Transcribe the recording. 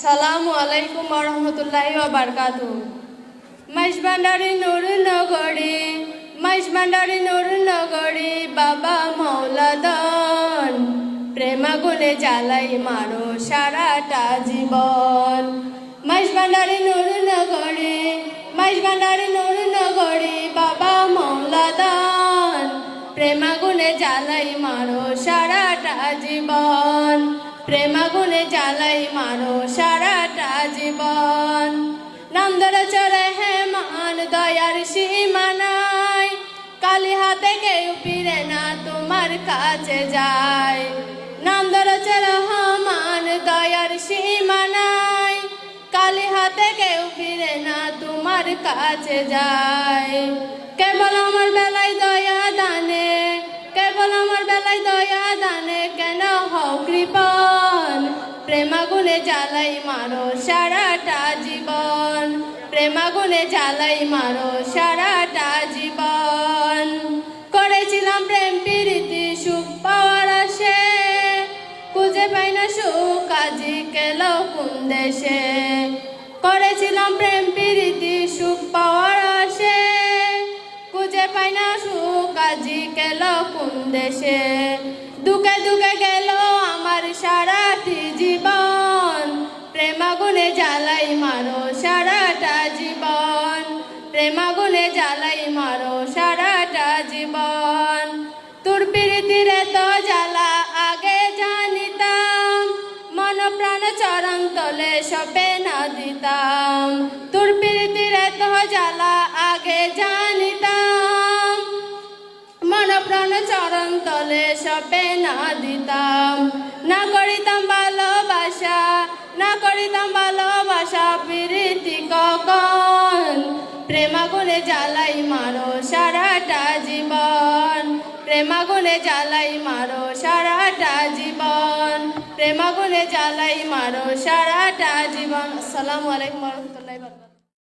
আসসালামু আলাইকুম ওরহমতুল্লাহি ওয়াবারাকাতুহু। মাইজভান্ডারি নুর নগরী বাবা মৌলাদান, প্রেমাগুনে জ্বালাই মারো সারাটা জীবন। মাইজভান্ডারি নুর নগরী বাবা মৌলাদান, প্রেমাগুনে জ্বালাই মারো সারাটা জীবন। প্রেমাগুনে জ্বালাই মারো সারাটা জীবন। নন্দর চরে হেমান দয়ার সীমানায়, কালি হাতে কেউ ফিরে না তোমার কাছে যায়। নন্দর চরে হেমান দয়ার সীমানায়, কালি হাতে কেউ ফিরে না তোমার কাছে যায়। কেবল আমার বেলায় দয়া দানে, কেবল আমার বেলায় দয়া দানে, কেন হও কৃপণ। প্রেমাগুনে জ্বালাই মারো সারাটা জীবন। প্রেমাগুনে জ্বালাই মারো সারাটা জীবন। করেছিলাম প্রেম প্রীতি সুখ পাওয়ার আশে, খুঁজে পাই না সুখ আজি গেল কোন দেশে। করেছিলাম প্রেম প্রীতি সুখ পাওয়ার আশে, খুঁজে পাই না সুখ আজি গেল কোন দেশে। দুঃখে দুঃখে গেল আমার সারাটি জীবন। প্রেমাগুনে জ্বালাই মারো সারাটা জীবন। প্রেমাগুনে জ্বালাই মারো সারাটা জীবন। তোর প্রীতির এত জ্বালা আগে জানিতাম, মন প্রাণ চরণ তলে সপে না দিতাম। তোর প্রীতির এত জ্বালা আগে জানিতাম, মন প্রাণ চরণ তলে সপে না দিতাম। না করিতাম ভালোবাসা, না করিতাম ভালোবাসা প্রীতি কখন। প্রেমাগুনে জ্বালাই মারো সারাটা জীবন। প্রেমাগুনে জ্বালাই মারো সারাটা জীবন। প্রেমাগুনে জ্বালাই মারো সারাটা জীবন। আসসালামু আলাইকুম ওয়া রাহমাতুল্লাহি ওয়া বারাকাতুহু।